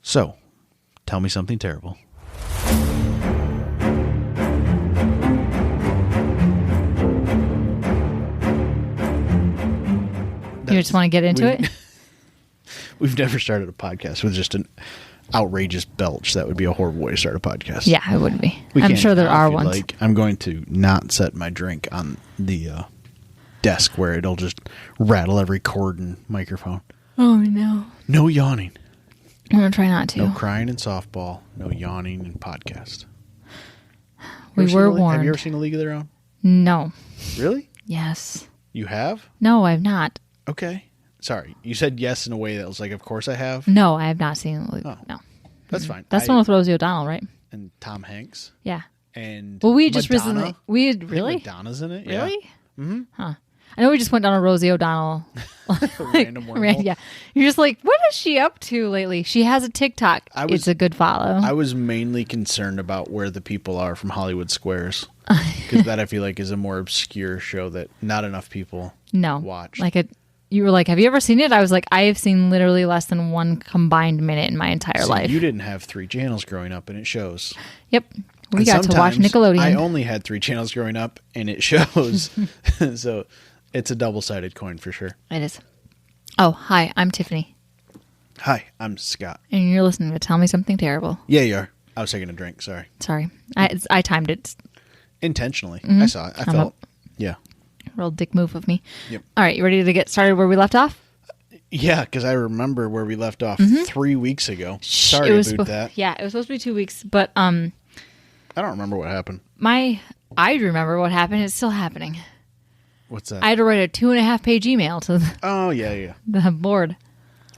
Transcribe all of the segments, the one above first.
So, tell me something terrible. You just want to get into it? We've never started a podcast with just an outrageous belch. That would be a horrible way to start a podcast. Yeah, it would be. We I'm can sure there now, are if you'd ones. like. I'm going to not set my drink on the desk where it'll just rattle every cord and microphone. Oh, no. No yawning. I'm going to try not to. No crying in softball. No yawning in podcast. We were warned. Have you ever seen A League of Their Own? No. Really? Yes. You have? No, I've not. Okay. Sorry. You said yes in a way that was like, of course I have. No, I have not seen it. Oh. No. That's fine. That's the one with Rosie O'Donnell, right? And Tom Hanks. Yeah. And well, we just Madonna. recently... We I think really? Madonna's in it. Really? Yeah. Mm-hmm. Huh. I know we just went down a Rosie O'Donnell. Random wormhole. Yeah. You're just like, what is she up to lately? She has a TikTok. It's a good follow. I was mainly concerned about where the people are from Hollywood Squares. Because that I feel like is a more obscure show that not enough people watch. You were like, have you ever seen it? I was like, I have seen literally less than one combined minute in my entire life. You didn't have 3 channels growing up, and it shows. Yep. We got to watch Nickelodeon. I only had 3 channels growing up, and it shows. So it's a double-sided coin for sure. It is. Oh, hi, I'm Tiffany. Hi, I'm Scott. And you're listening to Tell Me Something Terrible. Yeah, you are. I was taking a drink. Sorry. I timed it. Intentionally. Mm-hmm. I saw it. I felt. Yeah. Real dick move of me. Yep. All right, you ready to get started where we left off? Yeah, because I remember where we left off 3 weeks ago. Sorry to boot that. Yeah, it was supposed to be 2 weeks, but I don't remember what happened. I remember what happened. It's still happening. What's that? I had to write a 2.5-page email to the board.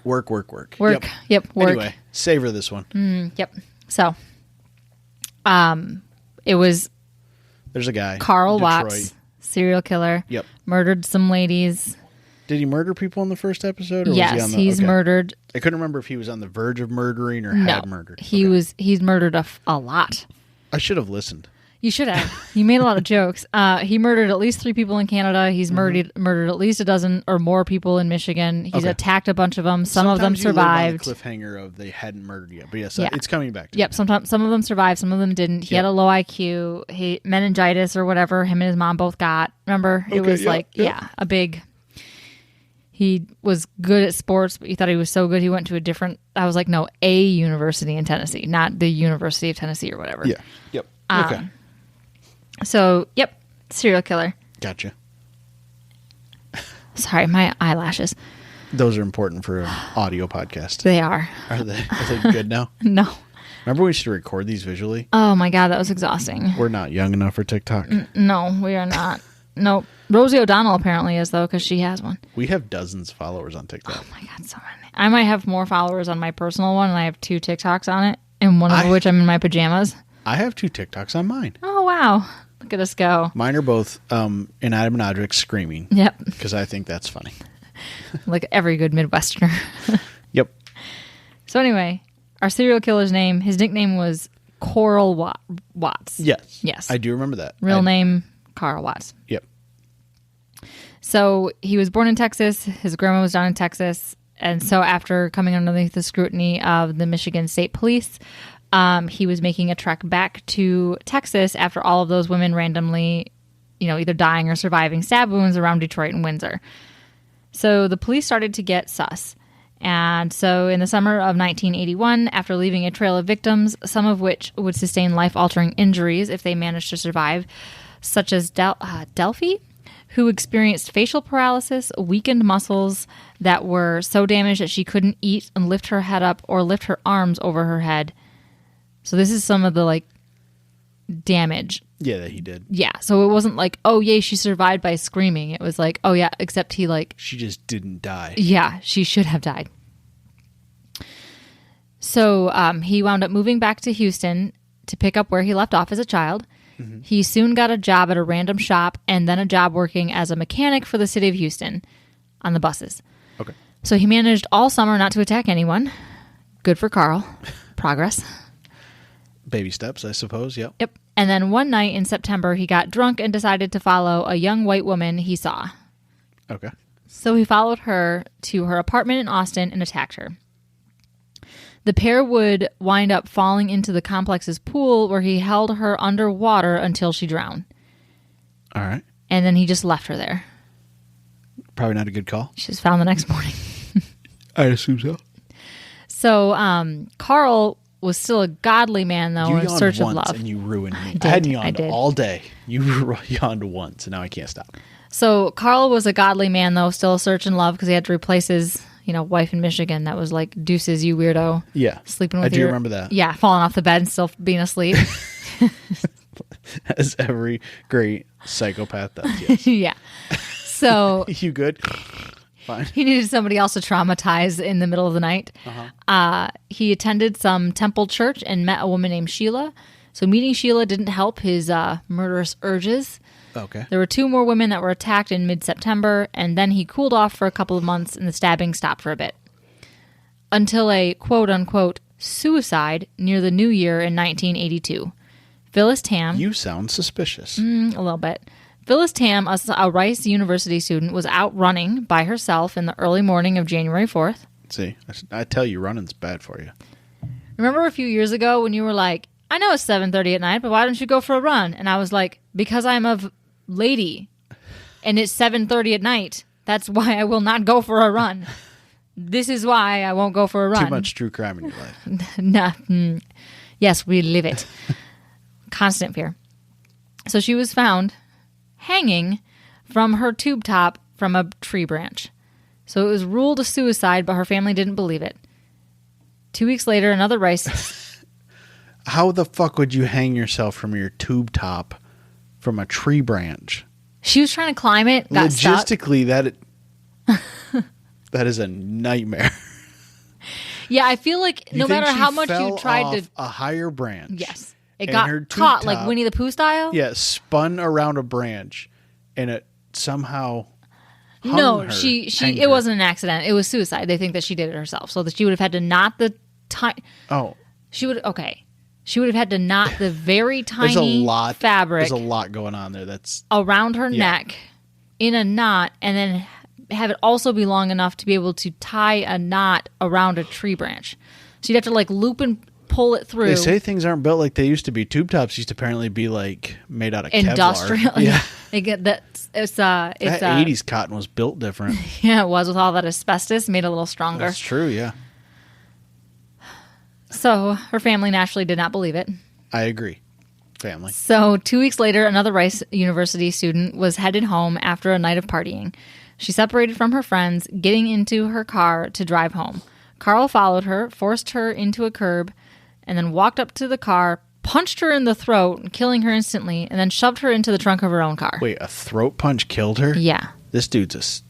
Work. Work. Yep. Work. Anyway, savor this one. Yep. So, it was there's a guy, Carl Detroit. Watts, serial killer. Yep. Murdered some ladies. Did he murder people in the first episode? Or Yes, was he he's murdered. I couldn't remember if he was on the verge of murdering or had murdered. He's murdered a lot. I should have listened. You should have. He made a lot of jokes. He murdered at least 3 people in Canada. He's murdered at least a dozen or more people in Michigan. He's attacked a bunch of them. Some of them survived. You live on the cliffhanger of they hadn't murdered yet, but yes, it's coming back. Yep. Sometimes some of them survived. Some of them didn't. He had a low IQ. He meningitis or whatever. Him and his mom both got. Remember, it was a big. He was good at sports, but you thought he was so good he went to a different. I was like, no, a university in Tennessee, not the University of Tennessee or whatever. Yeah. Yep. Okay. So, serial killer. Gotcha. Sorry, my eyelashes. Those are important for an audio podcast. They are. Are they good now? No. Remember we used to record these visually? Oh my God, that was exhausting. We're not young enough for TikTok. No, we are not. Nope. Rosie O'Donnell apparently is, though, because she has one. We have dozens of followers on TikTok. Oh my God, so many. I might have more followers on my personal one, and I have 2 TikToks on it, and one of which I'm in my pajamas. I have 2 TikToks on mine. Oh, wow. Look at us go. Mine are both inanimate objects screaming. Yep. Because I think that's funny. Like every good Midwesterner. Yep. So anyway, our serial killer's name, his nickname was Carl Watts. Yes. I do remember that. Real name, Carl Watts. Yep. So he was born in Texas. His grandma was down in Texas. And so after coming underneath the scrutiny of the Michigan State Police, he was making a trek back to Texas after all of those women randomly, either dying or surviving stab wounds around Detroit and Windsor. So the police started to get sus. And so in the summer of 1981, after leaving a trail of victims, some of which would sustain life-altering injuries if they managed to survive, such as Delphi, who experienced facial paralysis, weakened muscles that were so damaged that she couldn't eat and lift her head up or lift her arms over her head. So this is some of the damage. Yeah, that he did. Yeah, so it wasn't like, oh yay, she survived by screaming. It was like, oh yeah, except he she just didn't die. Yeah, she should have died. So he wound up moving back to Houston to pick up where he left off as a child. Mm-hmm. He soon got a job at a random shop and then a job working as a mechanic for the city of Houston on the buses. Okay. So he managed all summer not to attack anyone. Good for Carl. Progress. Baby steps, I suppose. Yep. Yep. And then one night in September, he got drunk and decided to follow a young white woman he saw. Okay. So he followed her to her apartment in Austin and attacked her. The pair would wind up falling into the complex's pool where he held her underwater until she drowned. All right. And then he just left her there. Probably not a good call. She was found the next morning. I assume so. So Carl was still a godly man, though, in search of love. And you ruined me. I hadn't yawned all day. You yawned once, and now I can't stop. So Carl was a godly man, though, still searching love because he had to replace his wife in Michigan that was like, deuces, you weirdo. Yeah. Sleeping with I do remember that. Yeah, falling off the bed and still being asleep. As every great psychopath does, yes. Yeah. So... You good? Fine. He needed somebody else to traumatize in the middle of the night. He attended some temple church and met a woman named Sheila. So meeting Sheila didn't help his murderous urges. Okay. There were 2 more women that were attacked in mid-September, and then he cooled off for a couple of months, and the stabbing stopped for a bit. Until a quote-unquote suicide near the new year in 1982. Phyllis Tam... You sound suspicious. A little bit. Phyllis Tam, a Rice University student, was out running by herself in the early morning of January 4th. See, I tell you, running's bad for you. Remember a few years ago when you were like, I know it's 7:30 at night, but why don't you go for a run? And I was like, because I'm a lady and it's 7:30 at night. That's why I will not go for a run. This is why I won't go for a run. Too much true crime in your life. Nah. Yes, we live it. Constant fear. So she was found hanging from her tube top from a tree branch. So it was ruled a suicide, but her family didn't believe it. 2 weeks later, another Rice... How the fuck would you hang yourself from your tube top from a tree branch? She was trying to climb it, got Logistically, stuck. that is a nightmare. Yeah, I feel like no matter how much you tried to... a higher branch. Yes. It got caught like Winnie the Pooh style? Yeah, spun around a branch, and it somehow hung No, her, it wasn't an accident. It was suicide. They think that she did it herself. So that she would have had to knot the... Oh. She would... Okay. She would have had to knot the very tiny fabric... There's a lot going on there. That's around her neck in a knot, and then have it also be long enough to be able to tie a knot around a tree branch. So you'd have to like loop and pull it through. They say things aren't built like they used to be. Tube tops used to apparently be like made out of industrial. Kevlar. Yeah. They get that. It's that 80s cotton was built different. Yeah, it was, with all that asbestos, made it a little stronger. That's true. Yeah. So her family naturally did not believe it. I agree. Family. So 2 weeks later, another Rice University student was headed home after a night of partying. She separated from her friends, getting into her car to drive home. Carl followed her, forced her into a curb, and then walked up to the car, punched her in the throat, killing her instantly, and then shoved her into the trunk of her own car. Wait, a throat punch killed her? Yeah. This dude's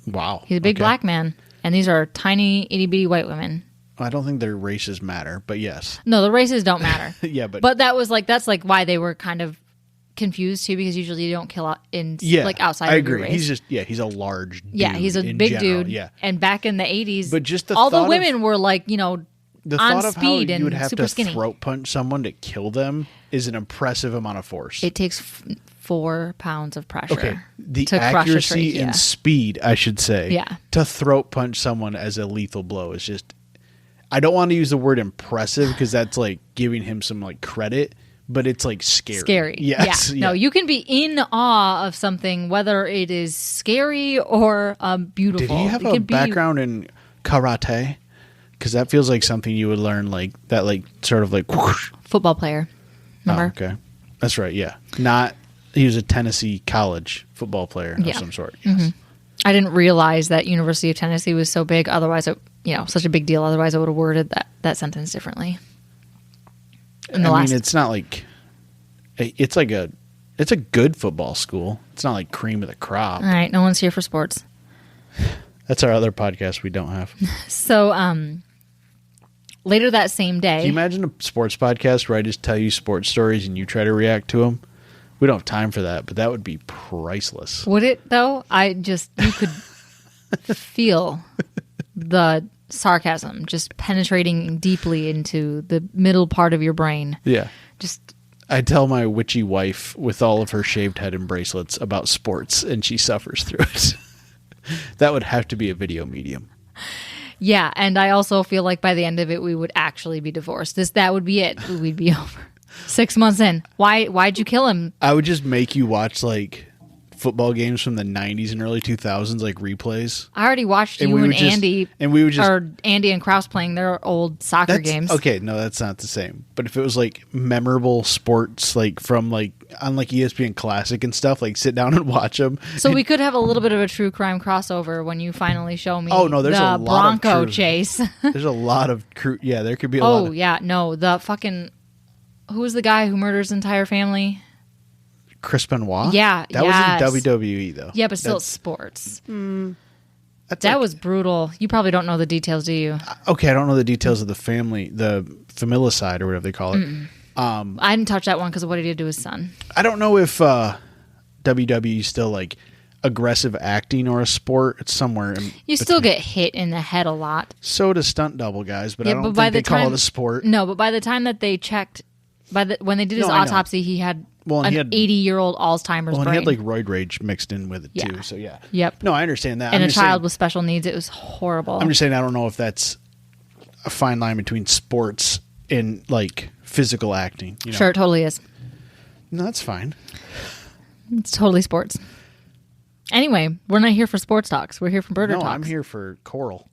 wow. He's a big black man, and these are tiny, itty-bitty white women. I don't think their races matter, but yes. No, the races don't matter. Yeah, but that's like why they were kind of confused too, because usually you don't kill in like outside I of agree. your race. He's a large dude. Yeah, he's a big general. dude. Yeah. And back in the 80s, but just all the women were like, the on thought of speed how you would have super to skinny. throat punch someone to kill them is an impressive amount of force. It takes 4 pounds of pressure. Okay, the to crush a accuracy trachea. and speed, I should say, Yeah. to throat punch someone as a lethal blow is just... I don't want to use the word impressive because that's like giving him some like credit, but it's like scary. Yes. Yeah. No, you can be in awe of something, whether it is scary or beautiful. Did he have a background in karate? Because that feels like something you would learn, like that, like sort of like whoosh. Football player. Remember? Oh, okay, that's right. Yeah, he was a Tennessee college football player of some sort. Yes. Mm-hmm. I didn't realize that University of Tennessee was so big. Otherwise, such a big deal. Otherwise, I would have worded that sentence differently. It's not like it's a good football school. It's not like cream of the crop. All right, no one's here for sports. That's our other podcast we don't have. So, later that same day, can you imagine a sports podcast where I just tell you sports stories and you try to react to them? We don't have time for that, but that would be priceless. Would it though? You could feel the sarcasm just penetrating deeply into the middle part of your brain. Yeah. Just I tell my witchy wife with all of her shaved head and bracelets about sports, and she suffers through it. That would have to be a video medium. Yeah, and I also feel like by the end of it, we would actually be divorced. That would be it. We'd be over. 6 months in. Why'd you kill him? I would just make you watch like football games from the 90s and early 2000s, like replays. I already watched you and Andy. And we would just... Or Andy and Kraus playing their old soccer games. Okay, no, that's not the same. But if it was like memorable sports, like from like on like ESPN Classic and stuff, like sit down and watch them. So we could have a little bit of a true crime crossover when you finally show me there's a lot Bronco of chase. There's a lot of yeah, there could be a lot of... Oh, yeah, no, the fucking... Who was the guy who murders his entire family? Chris Benoit? Yeah, that was in WWE though. Yeah, but still it's sports. That was brutal. You probably don't know the details, do you? Okay, I don't know the details of the family, the familicide or whatever they call it. I didn't touch that one because of what he did to his son. I don't know if WWE is still like aggressive acting or a sport. It's somewhere. You still get hit in the head a lot. So does stunt double guys, but I don't think they call it a sport. No, but by the time that they checked, when they did his autopsy, he had... He had 80-year-old Alzheimer's brain. And he had like roid rage mixed in with it too. So yeah. Yep. No, I understand that. And a child with special needs. It was horrible. I'm just saying I don't know if that's a fine line between sports and like physical acting. You know? Sure, it totally is. No, that's fine. It's totally sports. Anyway, we're not here for sports talks. We're here for murder talks. No, I'm here for Coral.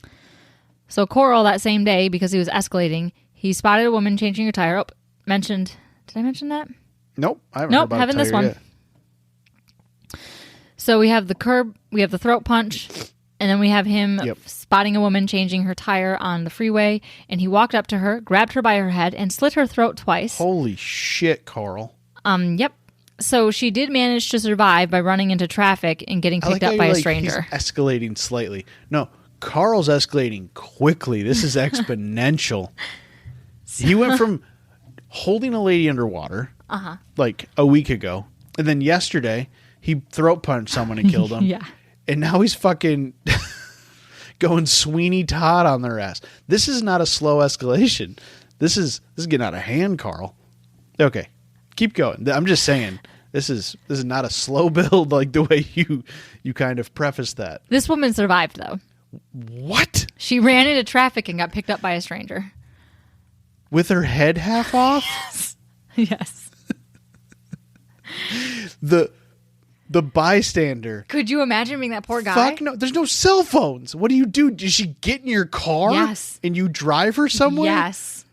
So Coral, that same day, because he was escalating, he spotted a woman changing her tire. Did I mention that? Nope, I haven't heard about haven't this one. Yet. So we have the curb, we have the throat punch, and then we have him spotting a woman changing her tire on the freeway, and he walked up to her, grabbed her by her head, and slit her throat twice. Holy shit, Carl. Yep. So she did manage to survive by running into traffic and getting picked up by a stranger. He's escalating slightly. No, Carl's escalating quickly. This is exponential. He went from holding a lady underwater like a week ago, and then yesterday he throat punched someone and killed him. Yeah. And now he's fucking going Sweeney Todd on their ass. This is not a slow escalation. This is getting out of hand, Carl. Okay. Keep going. I'm just saying this is not a slow build like the way you kind of prefaced that. This woman survived though. What? She ran into traffic and got picked up by a stranger. With her head half off? Yes. The bystander. Could you imagine being that poor guy? Fuck no. There's no cell phones. What do you do? Does she get in your car? Yes. And you drive her somewhere? Yes.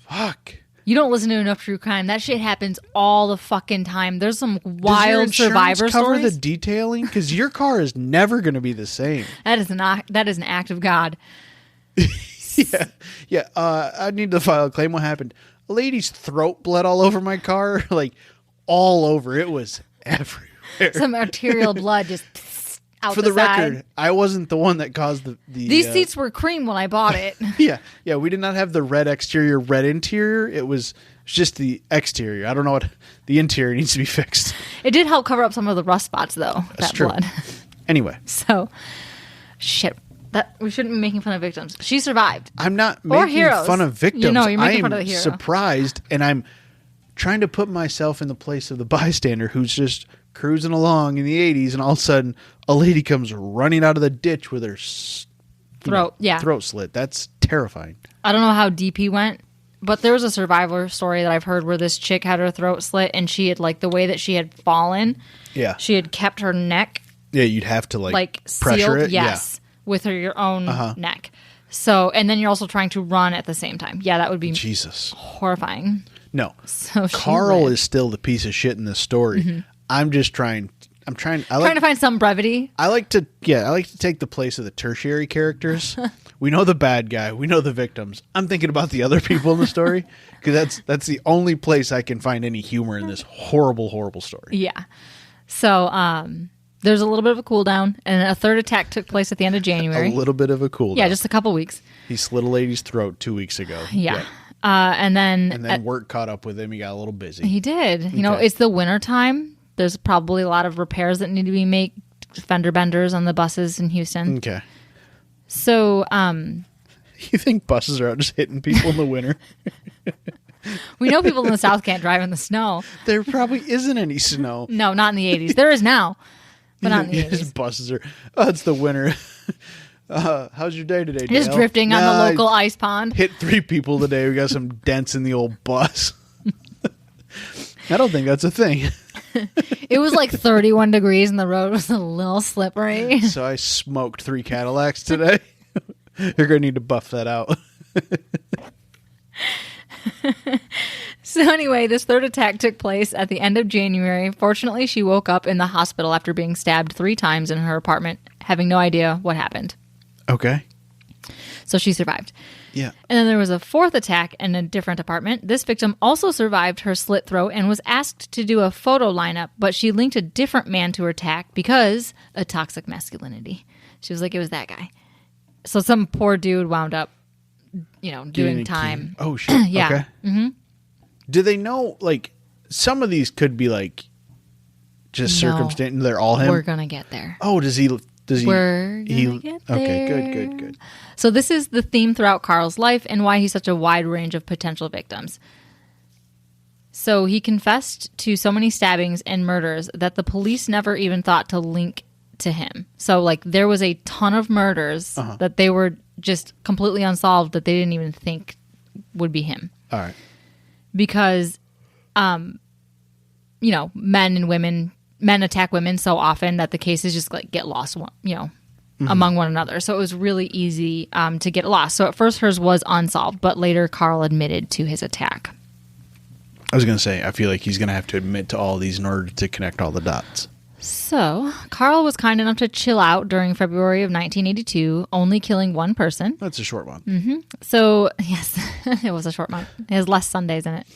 Fuck. You don't listen to enough true crime. That shit happens all the fucking time. There's some wild survivor cover stories. The detailing? Because your car is never going to be the same. That is an act of God. Yeah. I need to file a claim. What happened? A lady's throat bled all over my car. Like, all over. It was everywhere. Some arterial blood just out For the side. record, I wasn't the one that caused the These seats were cream when I bought it. Yeah. We did not have the red exterior, red interior. It was just the exterior. I don't know what the interior needs to be fixed. It did help cover up some of the rust spots, though. That's true. Blood. Anyway, so shit. That we shouldn't be making fun of victims. She survived. I'm not making fun of victims. You're making fun of the hero. I'm surprised, and I'm trying to put myself in the place of the bystander who's just cruising along in the 80s, and all of a sudden a lady comes running out of the ditch with her throat slit. That's terrifying. I don't know how deep he went, but there was a survivor story that I've heard where this chick had her throat slit, and she had, like, the way that she had fallen, she had kept her neck you'd have to pressure sealed, it. yes, with your own neck. So, and then you're also trying to run at the same time. Yeah, that would be horrifying. No, so Carl is still the piece of shit in this story. Mm-hmm. I'm trying to find some brevity. I like to take the place of the tertiary characters. We know the bad guy. We know the victims. I'm thinking about the other people in the story because that's the only place I can find any humor in this horrible, horrible story. Yeah. So, there's a little bit of a cool down, and a third attack took place at the end of January. A little bit of a cool down. Yeah, just a couple weeks. He slit a lady's throat 2 weeks ago. Yeah. And then work caught up with him. He got a little busy. He did. You know, it's the winter time. There's probably a lot of repairs that need to be made, fender benders on the buses in Houston. Okay. So, you think buses are out just hitting people in the winter? We know people in the South can't drive in the snow. There probably isn't any snow. No, not in the 80s. There is now, but not in the 80s. Buses are, it's the winter. How's your day today, Dale? Just drifting on the local ice pond. Hit 3 people today. We got some dents in the old bus. I don't think that's a thing. It was like 31 degrees and the road was a little slippery. So I smoked 3 Cadillacs today. You're going to need to buff that out. So anyway, this third attack took place at the end of January. Fortunately, she woke up in the hospital after being stabbed 3 times in her apartment, having no idea what happened. Okay. So she survived. Yeah. And then there was a 4th attack in a different apartment. This victim also survived her slit throat and was asked to do a photo lineup, but she linked a different man to her attack because of toxic masculinity. She was like, it was that guy. So some poor dude wound up, doing time. Oh, shit. Yeah. Okay. Mm-hmm. Do they know, like, some of these could be, like, just circumstantial? They're all him? We're going to get there. Oh, does he... We're gonna get there. Okay, good. So this is the theme throughout Carl's life and why he's such a wide range of potential victims. So he confessed to so many stabbings and murders that the police never even thought to link to him. So, like, there was a ton of murders that they were just completely unsolved that they didn't even think would be him. All right. Because, men attack women so often that the cases just like get lost, among one another. So it was really easy to get lost. So at first hers was unsolved, but later Carl admitted to his attack. I was going to say, I feel like he's going to have to admit to all these in order to connect all the dots. So Carl was kind enough to chill out during February of 1982, only killing 1 person. That's a short one. Mm-hmm. So, yes, it was a short month. It has less Sundays in it.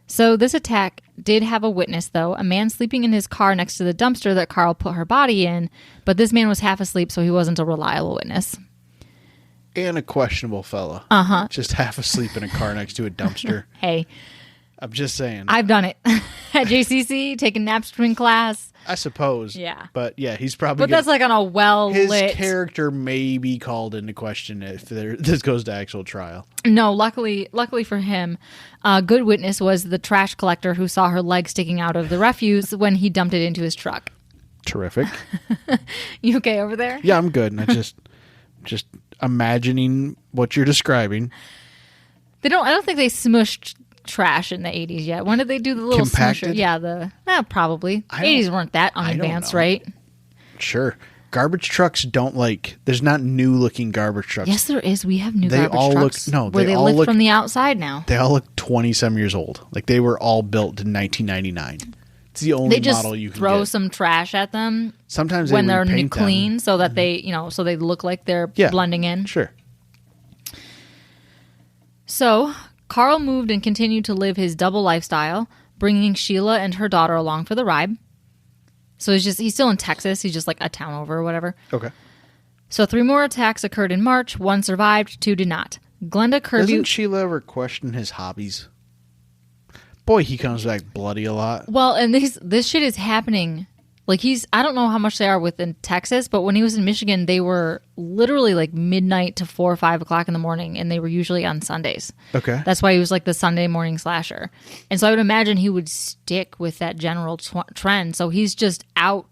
So this attack did have a witness, though, a man sleeping in his car next to the dumpster that Carl put her body in, but this man was half asleep, so he wasn't a reliable witness. And a questionable fella. Uh-huh. Just half asleep in a car next to a dumpster. Hey. I'm just saying. I've done it. At JCC, taking naps between class. I suppose. Yeah. But yeah, he's probably... But that's like on a well-lit... His character may be called into question if this goes to actual trial. No, luckily for him, a good witness was the trash collector who saw her leg sticking out of the refuse when he dumped it into his truck. Terrific. You okay over there? Yeah, I'm good. And I just imagining what you're describing. I don't think they smushed trash in the 80s yet. When did they do the little compacted? Smusher? Yeah, probably. 80s weren't that unadvanced, right? Sure. Garbage trucks don't there's not new looking garbage trucks. Yes, there is. We have new garbage trucks where they lift from the outside now. They all look 20-some years old. Like they were all built in 1999. It's the only model you can throw get. some trash at them. Sometimes when they're clean them. So that they, so they look like they're blending in. Sure. So Carl moved and continued to live his double lifestyle, bringing Sheila and her daughter along for the ride. So he's still in Texas. He's just like a town over or whatever. Okay. So 3 more attacks occurred in March. 1 survived, 2 did not. Glenda Kirby... Doesn't Sheila ever question his hobbies? Boy, he comes back bloody a lot. Well, and this shit is happening. Like I don't know how much they are within Texas, but when he was in Michigan, they were literally like midnight to 4 or 5 o'clock in the morning, and they were usually on Sundays. Okay. That's why he was like the Sunday morning slasher. And so I would imagine he would stick with that general trend. So he's just out,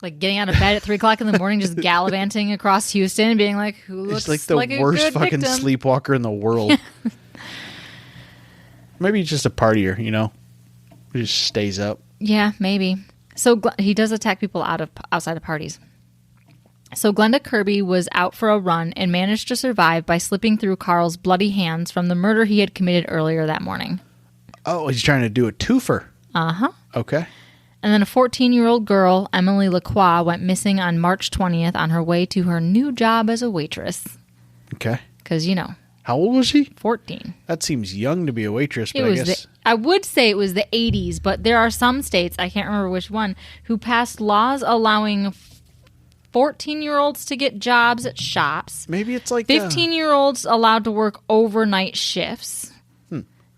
like getting out of bed at 3 o'clock in the morning, just gallivanting across Houston and being like, who looks like the like a worst good fucking victim? sleepwalker in the world. Maybe he's just a partier, He just stays up. Yeah, maybe. So he does attack people outside of parties. So Glenda Kirby was out for a run and managed to survive by slipping through Carl's bloody hands from the murder he had committed earlier that morning. Oh, he's trying to do a twofer. Uh-huh. Okay. And then a 14-year-old girl, Emily Lacroix, went missing on March 20th on her way to her new job as a waitress. Okay. Because, How old was she? 14. That seems young to be a waitress, but I guess... I would say it was the 80s, but there are some states, I can't remember which one, who passed laws allowing 14-year-olds to get jobs at shops. Maybe it's like 15-year-olds allowed to work overnight shifts.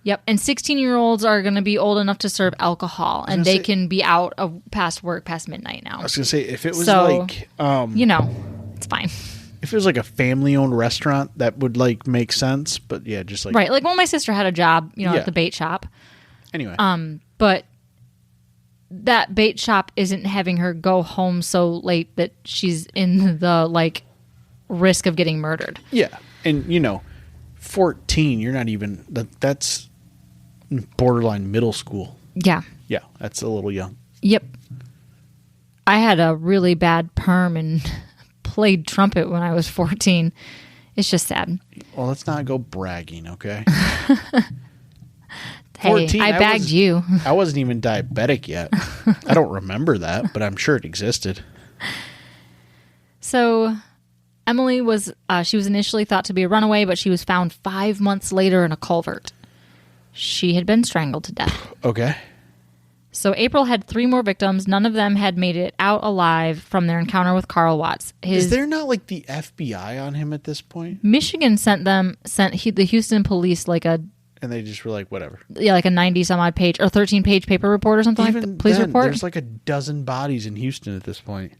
Yep, and 16-year-olds are going to be old enough to serve alcohol, and they can be out of past work past midnight now. I was going to say, if it was it's fine. If it was like a family-owned restaurant, that would make sense. But yeah, just like right. Like my sister had a job, at the bait shop. Anyway, but that bait shop isn't having her go home so late that she's in the risk of getting murdered. Yeah. And, 14, you're not even, that's borderline middle school. Yeah. Yeah, that's a little young. Yep. I had a really bad perm and played trumpet when I was 14. It's just sad. Well, let's not go bragging, okay? Hey, 14, I bagged you. I wasn't even diabetic yet. I don't remember that, but I'm sure it existed. So Emily was, she was initially thought to be a runaway, but she was found 5 months later in a culvert. She had been strangled to death. Okay. So April had 3 more victims. None of them had made it out alive from their encounter with Carl Watts. Is there not like the FBI on him at this point? Michigan sent the Houston police and they just were like, whatever. Yeah, like a 90 some odd page or 13-page paper report or something. Even like the police report. There's like a dozen bodies in Houston at this point.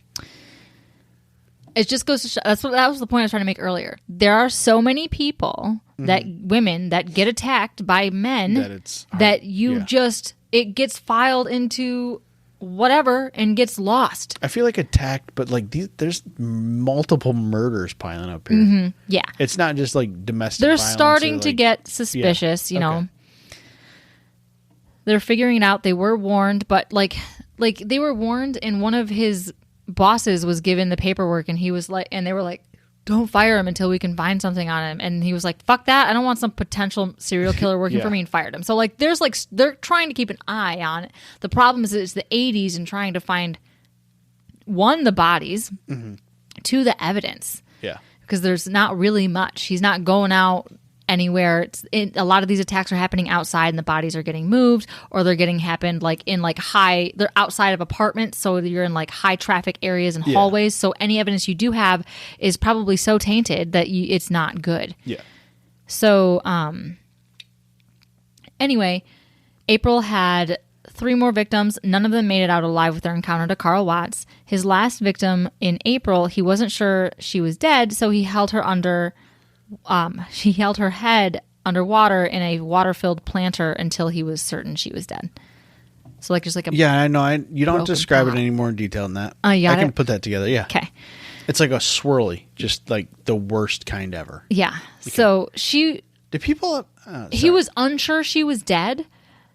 It just goes to show, that was the point I was trying to make earlier. There are so many people women that get attacked by men that it gets filed into whatever and gets lost. I feel like attacked, but like there's multiple murders piling up here. Mm-hmm. Yeah. It's not just like domestic They're violence starting to get suspicious, you know. They're figuring it out. They were warned, but like they were warned, and one of his bosses was given the paperwork, and he was like, and they were like, don't fire him until we can find something on him. And he was like, fuck that. I don't want some potential serial killer working for me, and fired him. So like they're trying to keep an eye on it. The problem is it's the 80s and trying to find, 1, the bodies, 2, the evidence. Yeah. Because there's not really much. He's not going out anywhere. A lot of these attacks are happening outside, and the bodies are getting moved, or they're happened like in like they're outside of apartments, so you're in like high traffic areas and hallways. So any evidence you do have is probably so tainted that it's not good. Yeah. So anyway, April had 3 more victims. None of them made it out alive with their encounter to Carl Watts. His last victim in April, he wasn't sure she was dead, so he held her under. She held her head underwater in a water-filled planter until he was certain she was dead. So like just like a I know. You don't describe it any more in detail than that. I can put that together. Yeah. Okay. It's like a swirly, just like the worst kind ever. Yeah. Okay. So did people? He was unsure she was dead.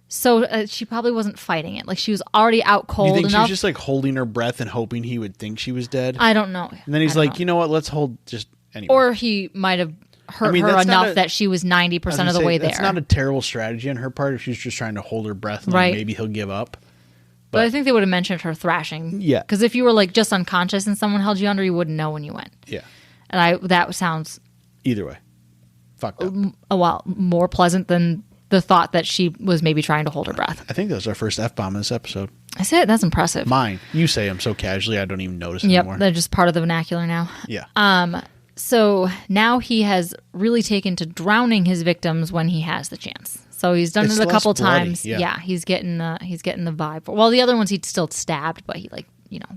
So she probably wasn't fighting it. Like she was already out cold enough. You think she was just like holding her breath and hoping he would think she was dead? I don't know. And then he's like, you know what? Let's hold just. Anyway. Or he might have hurt her enough that she was 90% of the way there. That's not a terrible strategy on her part if she's just trying to hold her breath and maybe he'll give up. But I think they would have mentioned her thrashing. Yeah. Because if you were like just unconscious and someone held you under, you wouldn't know when you went. Yeah. And that sounds... Either way. Fucked up. Well, more pleasant than the thought that she was maybe trying to hold her breath. I think that was our first F-bomb in this episode. I said that's impressive. Mine. You say them so casually I don't even notice anymore. Yep, they're just part of the vernacular now. Yeah. So now he has really taken to drowning his victims when he has the chance. So he's done it a couple times. Yeah, he's getting the vibe. Well, the other ones he still stabbed, but he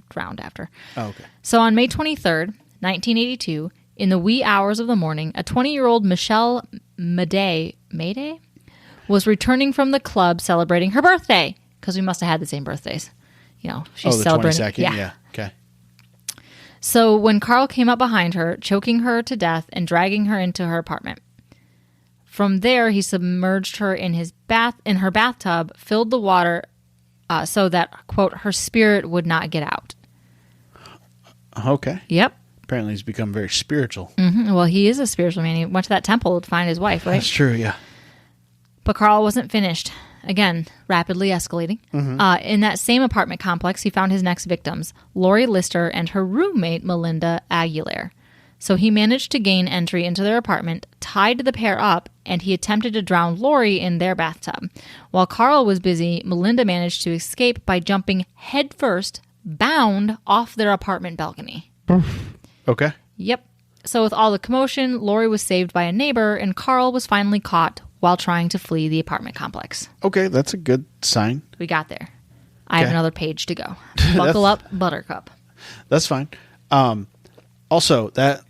drowned after. Oh, okay. So on May 23rd, 1982, in the wee hours of the morning, a 20-year-old Michelle Mayday was returning from the club celebrating her birthday, because we must have had the same birthdays. She's celebrating. 22nd? Yeah. Okay. So when Carl came up behind her, choking her to death and dragging her into her apartment. From there, he submerged her in her bathtub, filled the water so that, quote, her spirit would not get out. Okay. Yep. Apparently he's become very spiritual. Mm-hmm. Well, he is a spiritual man. He went to that temple to find his wife, right? That's true, yeah. But Carl wasn't finished. Again, rapidly escalating. Mm-hmm. In that same apartment complex, he found his next victims, Lori Lister and her roommate, Melinda Aguilera. So he managed to gain entry into their apartment, tied the pair up, and he attempted to drown Lori in their bathtub. While Carl was busy, Melinda managed to escape by jumping headfirst, bound, off their apartment balcony. Okay. Yep. So with all the commotion, Lori was saved by a neighbor, and Carl was finally caught while trying to flee the apartment complex. Okay, that's a good sign. We got there. I have another page to go. Buckle up, Buttercup. That's fine. Also, that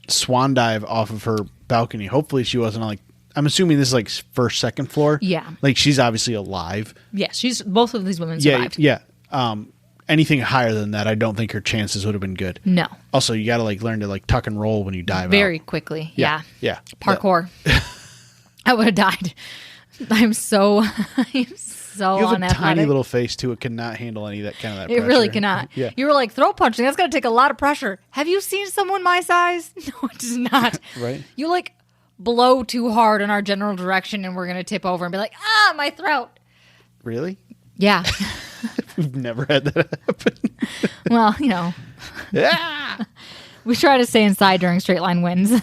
swan dive off of her balcony, hopefully she wasn't on, like, I'm assuming this is like first, second floor. Yeah. Like she's obviously alive. Yeah, both of these women survived. Yeah. anything higher than that, I don't think her chances would have been good. No. Also, you got to like learn to like tuck and roll when you dive very out. Quickly. Yeah. Parkour. I would have died. I'm so you have a tiny little face too. It cannot handle any of that kind of pressure. It really cannot. Yeah. You were like, throat punching. That's going to take a lot of pressure. Have you seen someone my size? No, it does not. Right. You like blow too hard in our general direction and we're going to tip over and be like, my throat. Really? Yeah. We've never had that happen. Well, Yeah. We try to stay inside during straight line winds.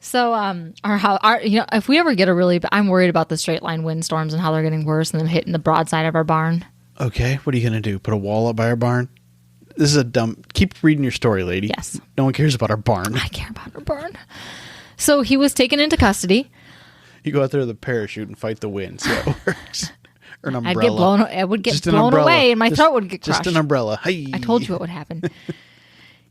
So, if we ever get I'm worried about the straight line windstorms and how they're getting worse and them hitting the broadside of our barn. Okay, what are you going to do? Put a wall up by our barn? This is keep reading your story, lady. Yes. No one cares about our barn. I care about our barn. So he was taken into custody. You go out there with a parachute and fight the wind. See how it works. Or an umbrella. I would get blown away and my throat would get crushed. Just an umbrella. Hey. I told you what would happen.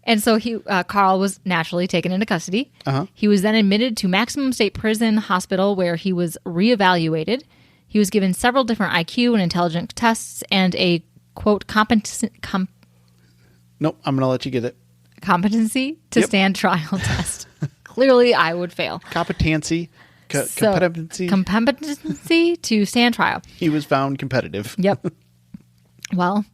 And so Carl was naturally taken into custody. Uh-huh. He was then admitted to Maximum State Prison Hospital where he was reevaluated. He was given several different IQ and intelligence tests and a, quote, competency Nope, I'm going to let you get it. Competency to stand trial test. Clearly, I would fail. Competency. Competency to stand trial. He was found competitive. Yep. Well...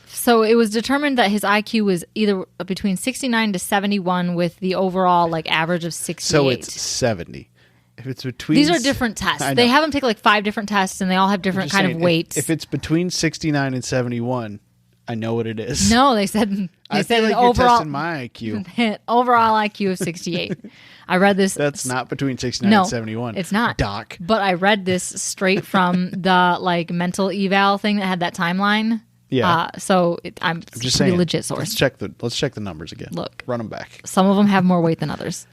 So it was determined that his IQ was either between 69 to 71 with the overall average of 68. So it's 70. If it's between These are different tests. They have him take 5 different tests and they all have different kind of weights. If it's between 69 and 71, I know what it is. No, they said I feel like overall, you're testing my IQ. Overall IQ of 68. I read this. That's not between 69 and 71. It's not. Doc. But I read this straight from the mental eval thing that had that timeline. Yeah. I'm just saying, legit source. Let's check the numbers again. Look. Run them back. Some of them have more weight than others.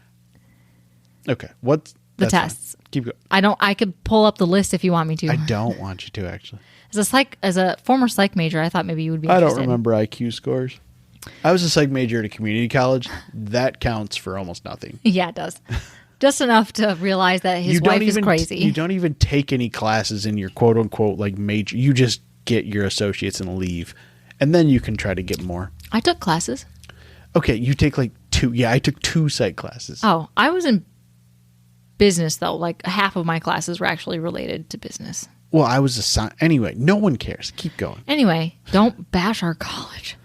Okay. The tests? Fine. Keep going. I could pull up the list if you want me to. I don't want you to, actually. As a former psych major, I thought maybe you would be interested. I don't remember IQ scores. I was a psych major at a community college. That counts for almost nothing. Yeah, it does. Just enough to realize that his wife is crazy. You don't even take any classes in your quote unquote major. You just get your associates and leave, and then you can try to get more. I took classes. Okay, you take 2. Yeah, I took 2 psych classes. Oh, I was in business though. Half of my classes were actually related to business. Well, I was anyway. No one cares. Keep going. Anyway, don't bash our college.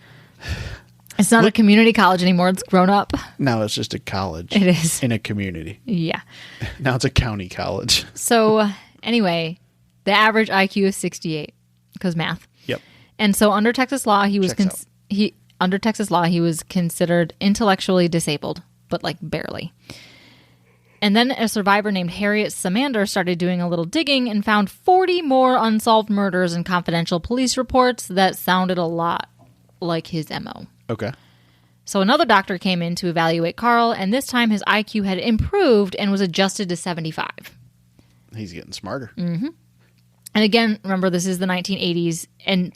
It's not a community college anymore. It's grown up. Now it's just a college. It is in a community. Yeah. Now it's a county college. So anyway, the average IQ is 68. Because math. Yep. And so under Texas law, he was considered intellectually disabled, but barely. And then a survivor named Harriet Samander started doing a little digging and found 40 more unsolved murders and confidential police reports that sounded a lot like his MO. Okay. So another doctor came in to evaluate Carl, and this time his IQ had improved and was adjusted to 75. He's getting smarter. Mm-hmm. And again, remember, this is the 1980s, and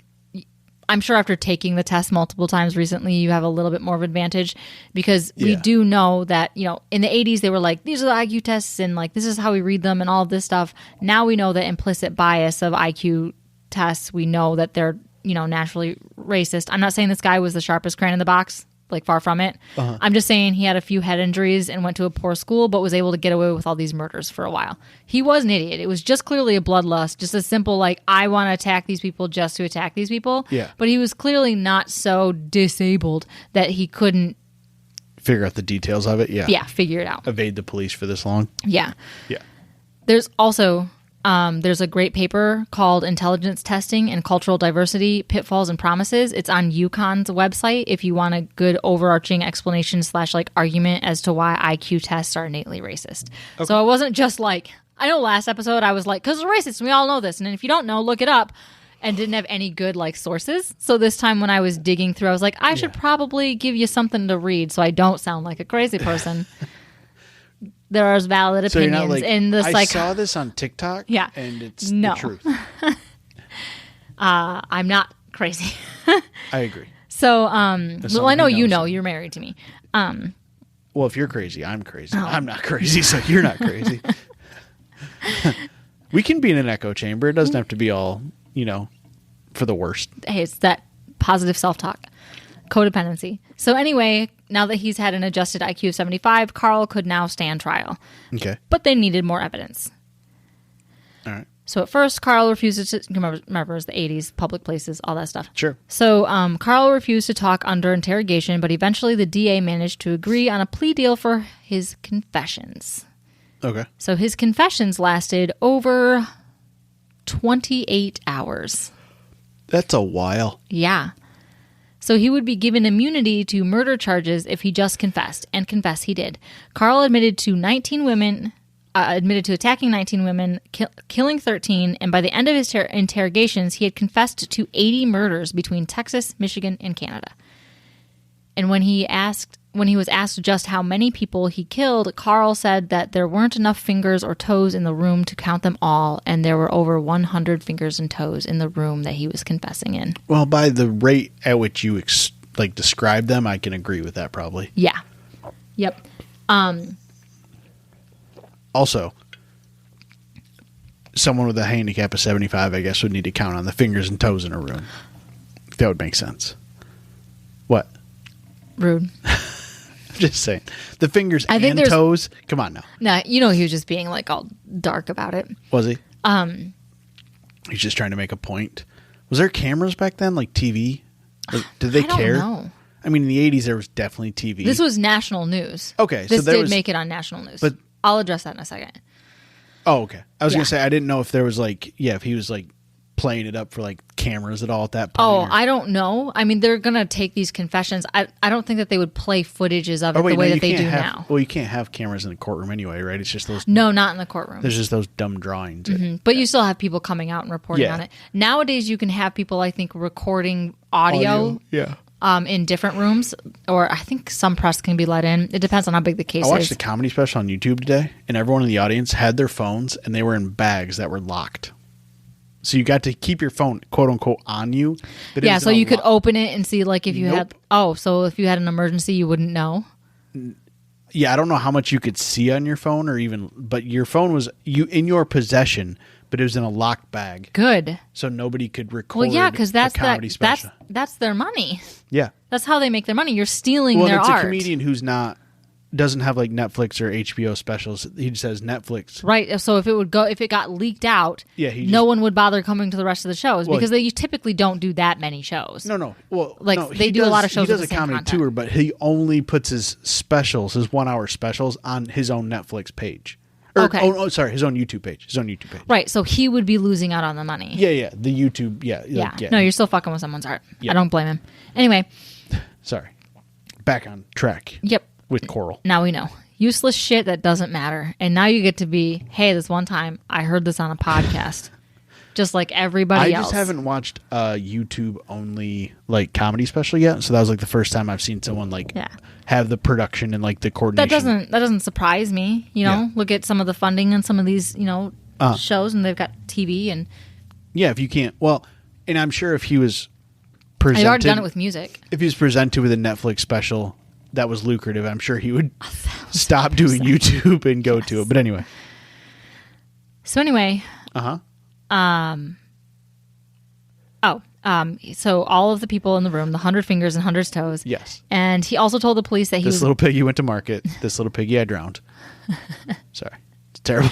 I'm sure after taking the test multiple times recently, you have a little bit more of an advantage because we do know that, in the 80s, they were these are the IQ tests and this is how we read them and all of this stuff. Now we know the implicit bias of IQ tests. We know that they're, naturally racist. I'm not saying this guy was the sharpest crayon in the box. Far from it. Uh-huh. I'm just saying he had a few head injuries and went to a poor school, but was able to get away with all these murders for a while. He was an idiot. It was just clearly a bloodlust, just a simple, I want to attack these people just to attack these people. Yeah. But he was clearly not so disabled that he couldn't figure out the details of it. Yeah. Yeah, figure it out. Evade the police for this long. Yeah. Yeah. There's also... there's a great paper called Intelligence Testing and Cultural Diversity, Pitfalls and Promises. It's on UConn's website if you want a good overarching explanation / argument as to why IQ tests are innately racist. Okay. So it wasn't just I know last episode I was because they're racist and we all know this. And if you don't know, look it up. And didn't have any good sources. So this time when I was digging through, I was I should probably give you something to read so I don't sound like a crazy person. There are valid opinions in the I saw this on TikTok. Yeah. And it's the truth. I'm not crazy. I agree. So, well, I know you're married to me. Well, if you're crazy, I'm crazy. Oh. I'm not crazy, so you're not crazy. We can be in an echo chamber. It doesn't have to be all for the worst. Hey, it's that positive self-talk. Codependency. So anyway, now that he's had an adjusted IQ of 75, Carl could now stand trial. Okay. But they needed more evidence. All right. So at first, Carl refused to... Remember, it was the 80s, public places, all that stuff. Sure. So Carl refused to talk under interrogation, but eventually the DA managed to agree on a plea deal for his confessions. Okay. So his confessions lasted over 28 hours. That's a while. Yeah. So he would be given immunity to murder charges if he just confessed, and confess he did. Carl admitted to attacking 19 women, killing 13, and by the end of his interrogations, he had confessed to 80 murders between Texas, Michigan, and Canada. And when he was asked just how many people he killed, Carl said that there weren't enough fingers or toes in the room to count them all, and there were over 100 fingers and toes in the room that he was confessing in. Well, by the rate at which you describe them, I can agree with that probably. Yeah. Yep. Also, someone with a handicap of 75, I guess, would need to count on the fingers and toes in a room. That would make sense. What? Rude. Just saying. The fingers and toes? Come on now. Nah, he was just being all dark about it. Was he? He's just trying to make a point. Was there cameras back then, like TV? Did they care? I don't know. I mean, in the 80s, there was definitely TV. This was national news. Okay. This did make it on national news. But I'll address that in a second. Oh, okay. I was going to say, I didn't know if there was if he was playing it up for cameras at all at that point. Oh, I don't know. I mean, they're going to take these confessions. I don't think that they would play footages of it the way that they do now. Well, you can't have cameras in the courtroom anyway, right? It's just those. No, not in the courtroom. There's just those dumb drawings. Mm-hmm. But you still have people coming out and reporting on it. Nowadays, you can have people, I think, recording audio. Yeah. In different rooms, or I think some press can be let in. It depends on how big the case is. I watched a comedy special on YouTube today, and everyone in the audience had their phones, and they were in bags that were locked. So you got to keep your phone, quote unquote, on you. But yeah, so you could open it and see, if you had. Oh, so if you had an emergency, you wouldn't know. Yeah, I don't know how much you could see on your phone, but your phone was in your possession, but it was in a locked bag. Good. So nobody could record. Well, yeah, because that's special. That's their money. Yeah, that's how they make their money. You're stealing their art. Well, it's a comedian who's doesn't have Netflix or HBO specials. He just has Netflix. Right. So if it got leaked out, no one would bother coming to the rest of the shows because they typically don't do that many shows. No. Well, they do a lot of shows. He does a comedy tour, but he only puts his 1 hour specials on his own Netflix page. Okay. His own YouTube page. Right. So he would be losing out on the money. Yeah. The YouTube. Yeah. No, you're still fucking with someone's art. Yeah. I don't blame him. Anyway. Sorry. Back on track. Yep. With Coral. Now we know. Useless shit that doesn't matter. And now you get to be, hey, this one time I heard this on a podcast. Just like everybody else. I just haven't watched a YouTube only comedy special yet. So that was the first time I've seen someone have the production and the coordination. That doesn't surprise me. Look at some of the funding and some of these, shows, and they've got TV and. Yeah, if you can't. Well, and I'm sure if he was presented. I've already done it with music. If he was presented with a Netflix special that was lucrative, I'm sure he would stop doing YouTube and go to it. But anyway. So anyway. So all of the people in the room, the 100 fingers and 100 toes. Yes. And he also told the police that this little piggy went to market. This little piggy I drowned. Sorry. It's terrible.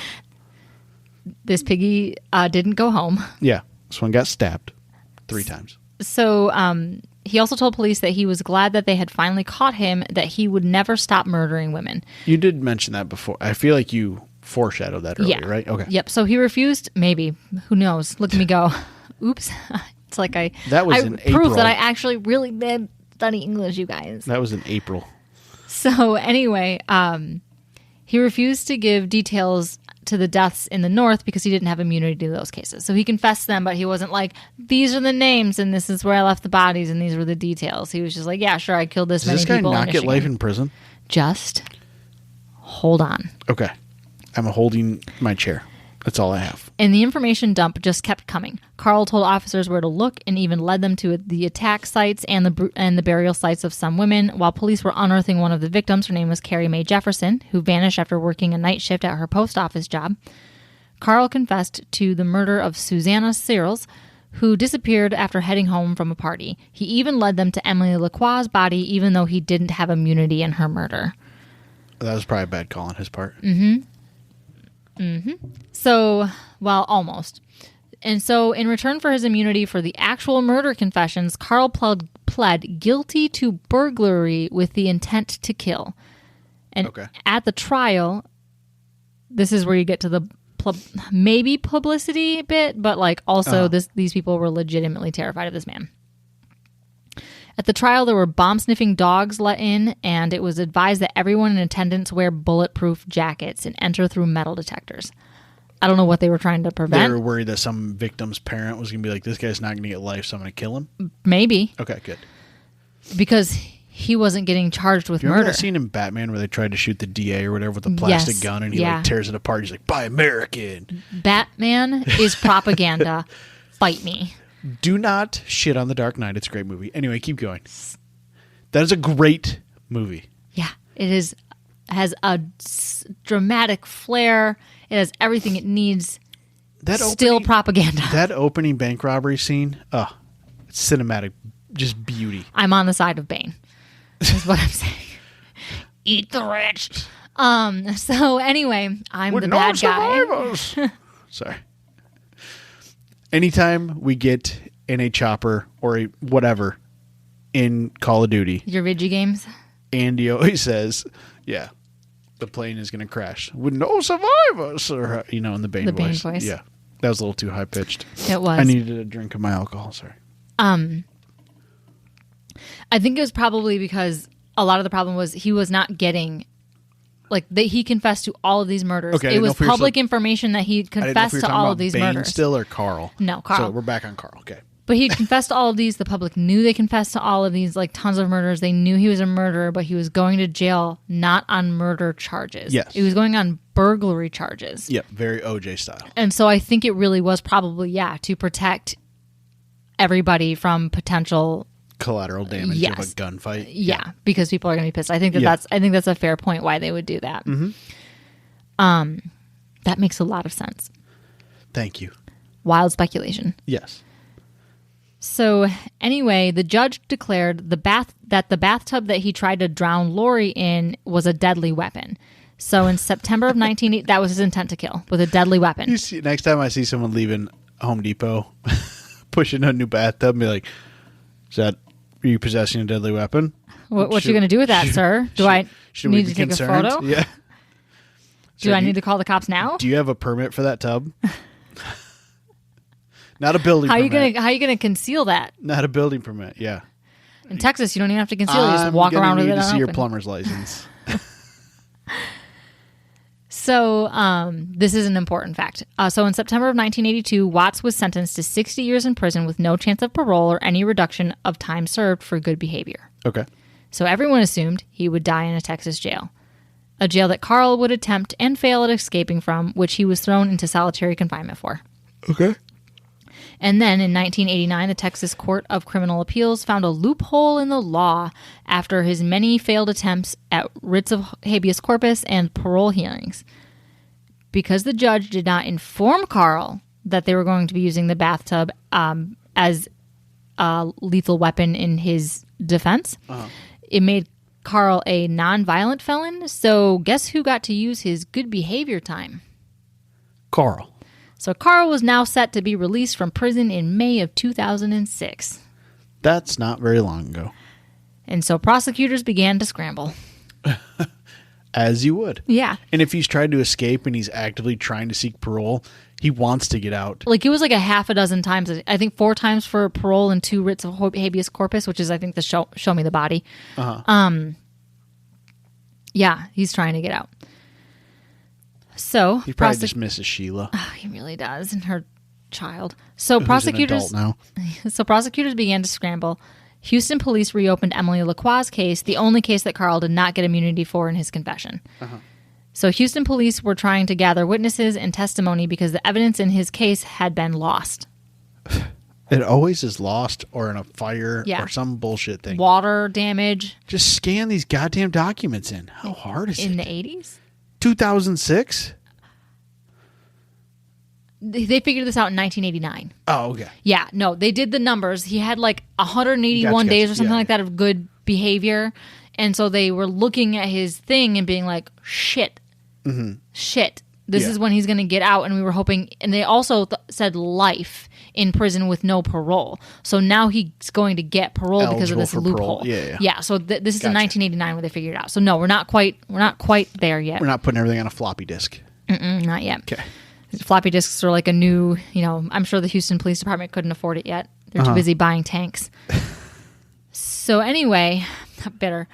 This piggy didn't go home. Yeah. This one got stabbed 3 times. So he also told police that he was glad that they had finally caught him, that he would never stop murdering women. You did mention that before. I feel like you foreshadowed that earlier, right? Okay. Yep. So he refused. Maybe. Who knows? Look at me go. Oops. It's that was in April. Proof that I actually really did study English, you guys. That was in April. So anyway, he refused to give details to the deaths in the North because he didn't have immunity to those cases. So he confessed them, but he wasn't these are the names and this is where I left the bodies and these were the details. He was just yeah, sure, I killed this many people in Michigan. Does this guy not get life in prison? Just hold on. Okay. I'm holding my chair. That's all I have. And the information dump just kept coming. Carl told officers where to look and even led them to the attack sites and the burial sites of some women. While police were unearthing one of the victims, her name was Carrie Mae Jefferson, who vanished after working a night shift at her post office job. Carl confessed to the murder of Susanna Searles, who disappeared after heading home from a party. He even led them to Emily LaCroix's body, even though he didn't have immunity in her murder. That was probably a bad call on his part. So, well, almost. And so, in return for his immunity for the actual murder confessions, Carl pled guilty to burglary with the intent to kill. And at the trial, this is where you get to the maybe publicity bit, but like also these people were legitimately terrified of this man. At the trial, there were bomb-sniffing dogs let in, and it was advised that everyone in attendance wear bulletproof jackets and enter through metal detectors. I don't know what they were trying to prevent. They were worried that some victim's parent was going to be like, this guy's not going to get life, so I'm going to kill him? Maybe. Okay, good. Because he wasn't getting charged with murder. That scene in Batman where they tried to shoot the DA or whatever with a plastic gun, and he like tears it apart. He's like, "Buy American." Batman is propaganda. Fight me. Do not shit on The Dark Knight. It's a great movie. Anyway, keep going. That is a great movie. Yeah, it is. Has a dramatic flair. It has everything it needs. Still propaganda. That opening bank robbery scene, it's cinematic, just beauty. I'm on the side of Bane. Is what I'm saying. Eat the rich. So anyway, I'm the bad guy. Sorry. Anytime we get in a chopper or a whatever in Call of Duty, your video games, Andy always says, "Yeah, the plane is going to crash with no survivors," or in the Bane voice. Yeah, that was a little too high pitched. It was. I needed a drink of my alcohol. Sorry. I think it was probably because a lot of the problem was he was not getting, he confessed to all of these murders. Okay, it was public information that he confessed to all of these Bane murders. Still or Carl? No, Carl. So we're back on Carl. Okay. But he had confessed to all of these. The public knew they confessed to all of these, tons of murders. They knew he was a murderer, but he was going to jail not on murder charges. Yes. He was going on burglary charges. Yep, very OJ style. And so I think it really was probably, to protect everybody from potential collateral damage of a gunfight. Yeah, because people are going to be pissed. I think that's a fair point why they would do that. Mm-hmm. That makes a lot of sense. Thank you. Wild speculation. Yes. So anyway, the judge declared that the bathtub that he tried to drown Lori in was a deadly weapon. So in September of 1980, that was his intent to kill, with a deadly weapon. Next time I see someone leaving Home Depot, pushing a new bathtub, and be like, are you possessing a deadly weapon? What you going to do with that, sir? Do I need to take a photo? Yeah. Do I need to call the cops now? Do you have a permit for that tub? Not a building permit. How are you gonna conceal that? Not a building permit, yeah. In Texas, you don't even have to conceal it. You just walk around with it unopened. To see your plumber's license. So this is an important fact. So in September of 1982, Watts was sentenced to 60 years in prison with no chance of parole or any reduction of time served for good behavior. Okay. So everyone assumed he would die in a Texas jail. A jail that Carl would attempt and fail at escaping from, which he was thrown into solitary confinement for. Okay. And then in 1989, the Texas Court of Criminal Appeals found a loophole in the law after his many failed attempts at writs of habeas corpus and parole hearings. Because the judge did not inform Carl that they were going to be using the bathtub as a lethal weapon in his defense, it made Carl a nonviolent felon. So guess who got to use his good behavior time? Carl. So Carl was now set to be released from prison in May of 2006. That's not very long ago. And so prosecutors began to scramble. As you would. Yeah. And if he's tried to escape and he's actively trying to seek parole, he wants to get out. It was a half a dozen times. I think 4 times for parole and 2 writs of habeas corpus, which is, I think, the show me the body. Yeah, he's trying to get out. So he probably just misses Sheila. Oh, he really does, and her child. So prosecutors now. So prosecutors began to scramble. Houston police reopened Emily LaCroix's case, the only case that Carl did not get immunity for in his confession. So Houston police were trying to gather witnesses and testimony because the evidence in his case had been lost. It always is lost or in a fire or some bullshit thing. Water damage. Just scan these goddamn documents in. How hard is it? In the 80s? 2006? They figured this out in 1989. Oh, okay. Yeah, no, they did the numbers. He had like 181 days or something like that of good behavior. And so they were looking at his thing and being like, shit. This is when he's going to get out. And we were hoping, and they also said life in prison with no parole. So now he's going to get parole because of this loophole. Yeah. So this is in 1989 where they figured it out. So no, we're not quite there yet. We're not putting everything on a floppy disk. Not yet. Okay. Floppy disks are like a new, I'm sure the Houston Police Department couldn't afford it yet. They're too busy buying tanks. So anyway, bitter.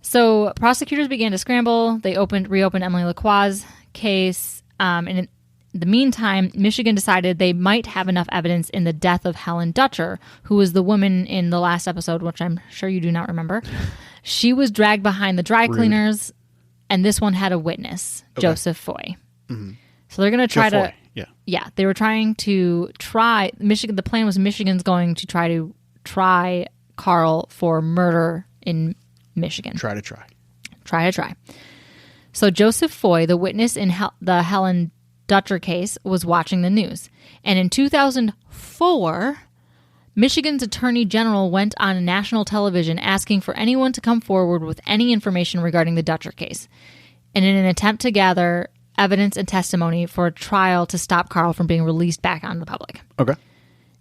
So prosecutors began to scramble. They reopened Emily LaCroix's case. And in the meantime, Michigan decided they might have enough evidence in the death of Helen Dutcher, who was the woman in the last episode, which I'm sure you do not remember. She was dragged behind the dry cleaners, and this one had a witness, Joseph Foy. Mm-hmm. So they're going to try to... Yeah, they were trying to try... The plan was Michigan's going to try Carl for murder in Michigan. Try to try. So Joseph Foy, the witness in the Helen Dutcher case, was watching the news. And in 2004, Michigan's Attorney General went on national television asking for anyone to come forward with any information regarding the Dutcher case. And in an attempt to gather evidence and testimony for a trial to stop Carl from being released back on the public. Okay.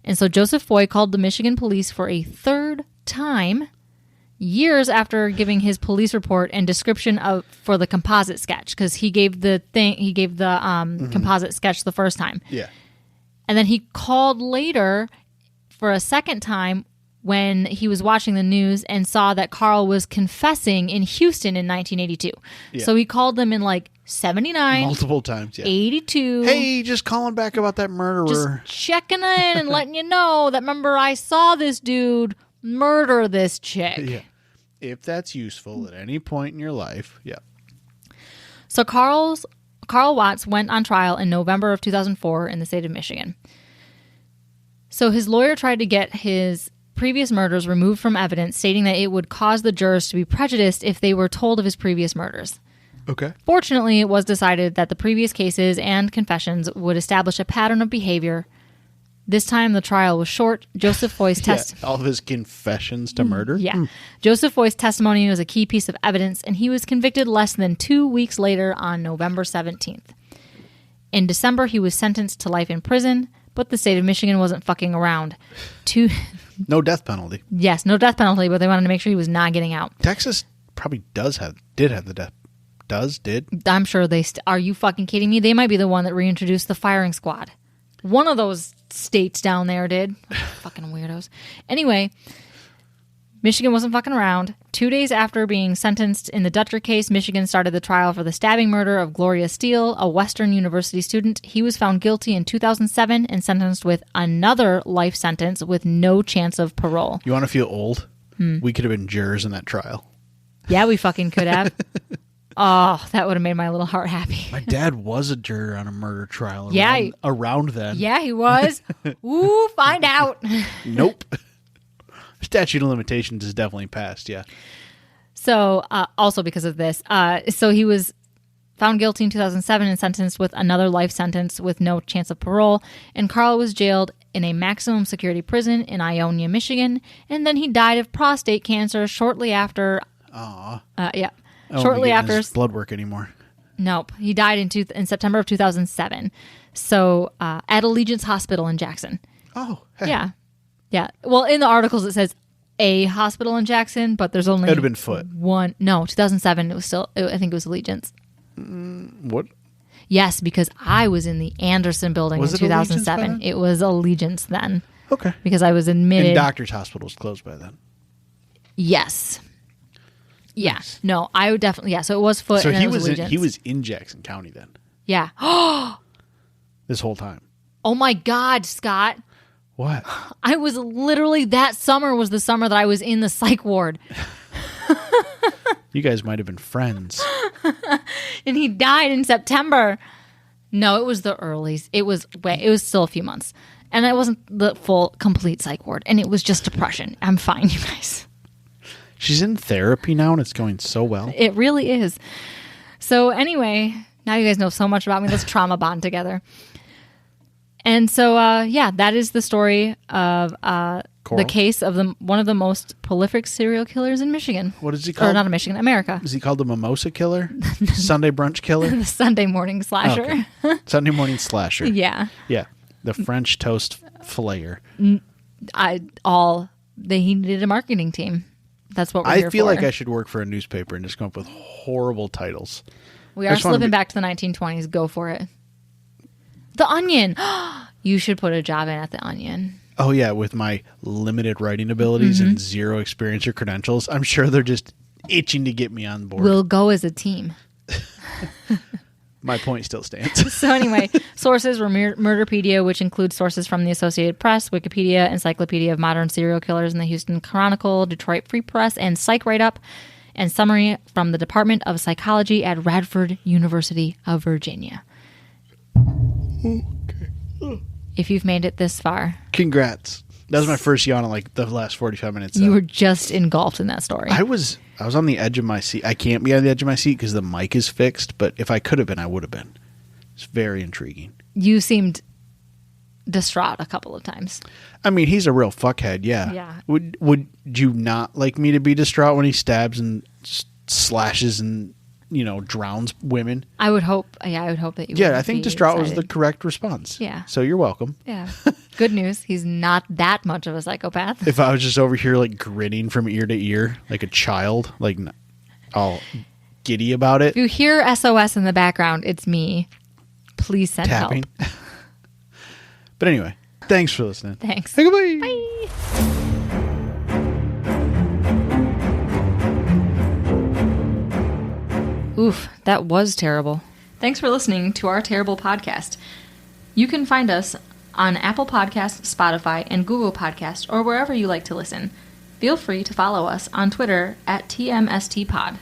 And so Joseph Foy called the Michigan police for a third time, years after giving his police report and description for the composite sketch, because he gave the composite sketch the first time. Yeah. And then he called later for a second time when he was watching the news and saw that Carl was confessing in Houston in 1982. Yeah. So he called them in like 79. Multiple times, yeah. 82. Hey, just calling back about that murderer. Just checking in and letting you know that, remember, I saw this dude murder this chick. Yeah. If that's useful at any point in your life, yeah. So Carl Watts went on trial in November of 2004 in the state of Michigan. So his lawyer tried to get his previous murders removed from evidence, stating that it would cause the jurors to be prejudiced if they were told of his previous murders. Okay. Fortunately, it was decided that the previous cases and confessions would establish a pattern of behavior. This time, the trial was short. Joseph Foy's all of his confessions to murder? Yeah. Joseph Foy's testimony was a key piece of evidence, and he was convicted less than 2 weeks later on November 17th. In December, he was sentenced to life in prison, but the state of Michigan wasn't fucking around. No death penalty. Yes, no death penalty, but they wanted to make sure he was not getting out. Texas probably did have the death. Did? I'm sure they... Are you fucking kidding me? They might be the one that reintroduced the firing squad. One of those states down there did. Fucking weirdos. Anyway, Michigan wasn't fucking around. 2 days after being sentenced in the Dutcher case, Michigan started the trial for the stabbing murder of Gloria Steele, a Western University student. He was found guilty in 2007 and sentenced with another life sentence with no chance of parole. You want to feel old? We could have been jurors in that trial. Yeah, we fucking could have. Oh, that would have made my little heart happy. My dad was a juror on a murder trial around then. Yeah, he was. Ooh, find out. Nope. Statute of limitations is definitely passed, yeah. So, also because of this, so he was found guilty in 2007 and sentenced with another life sentence with no chance of parole. And Carl was jailed in a maximum security prison in Ionia, Michigan. And then he died of prostate cancer shortly after. Yeah. Shortly after his blood work anymore. Nope. He died in September of 2007. So at Allegiance Hospital in Jackson. Oh, hey. Yeah. Yeah. Well, in the articles it says a hospital in Jackson, but there's only... It would have been Foot. One. No, 2007. It was still... I think it was Allegiance. What? Yes, because I was in the Anderson building in 2007. It was Allegiance then. Okay. Because I was admitted... And Doctor's Hospital was closed by then. Yes. Yeah. Nice. No, I would definitely... Yeah, so it was Foot and he was in Jackson County then. Yeah. This whole time. Oh my God, Scott. What? I was literally... That summer was the summer that I was in the psych ward. You guys might have been friends. And he died in September. No, it was the earlies. It was still a few months. And it wasn't the full, complete psych ward. And it was just depression. I'm fine, you guys. She's in therapy now, and it's going so well. It really is. So anyway, now you guys know so much about me. Let's trauma bond together. And so, that is the story of the case of one of the most prolific serial killers in Michigan. What is he called? Or not in Michigan, America. Is he called the Mimosa Killer? Sunday Brunch Killer? The Sunday Morning Slasher. Okay. Sunday Morning Slasher. Yeah. Yeah. The French Toast Flayer. He needed a marketing team. That's what we're here for. I feel like I should work for a newspaper and just come up with horrible titles. We are slipping back to the 1920s. Go for it. The Onion. You should put a job in at The Onion. Oh, yeah. With my limited writing abilities and zero experience or credentials, I'm sure they're just itching to get me on board. We'll go as a team. My point still stands. So anyway, sources were Murderpedia, which includes sources from the Associated Press, Wikipedia, Encyclopedia of Modern Serial Killers in the Houston Chronicle, Detroit Free Press, and Psych Write-Up, and summary from the Department of Psychology at Radford University of Virginia. Okay. If you've made it this far. Congrats. That was my first yawn in like the last 45 minutes. You were just engulfed in that story. I was on the edge of my seat. I can't be on the edge of my seat because the mic is fixed, but if I could have been, I would have been. It's very intriguing. You seemed distraught a couple of times. I mean, he's a real fuckhead, yeah. Yeah. Would you not like me to be distraught when he stabs and slashes and, drowns women? I would hope that you would. Yeah, I think distraught was the correct response. Yeah. So you're welcome. Yeah. Good news. He's not that much of a psychopath. If I was just over here like grinning from ear to ear like a child, like all giddy about it. If you hear SOS in the background, it's me. Please send tapping. Help. But anyway, thanks for listening. Thanks. Hey, goodbye. Bye. Oof, that was terrible. Thanks for listening to our terrible podcast. You can find us on Apple Podcasts, Spotify, and Google Podcasts, or wherever you like to listen. Feel free to follow us on Twitter at TMSTPod.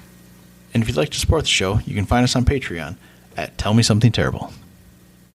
And if you'd like to support the show, you can find us on Patreon at Tell Me Something Terrible.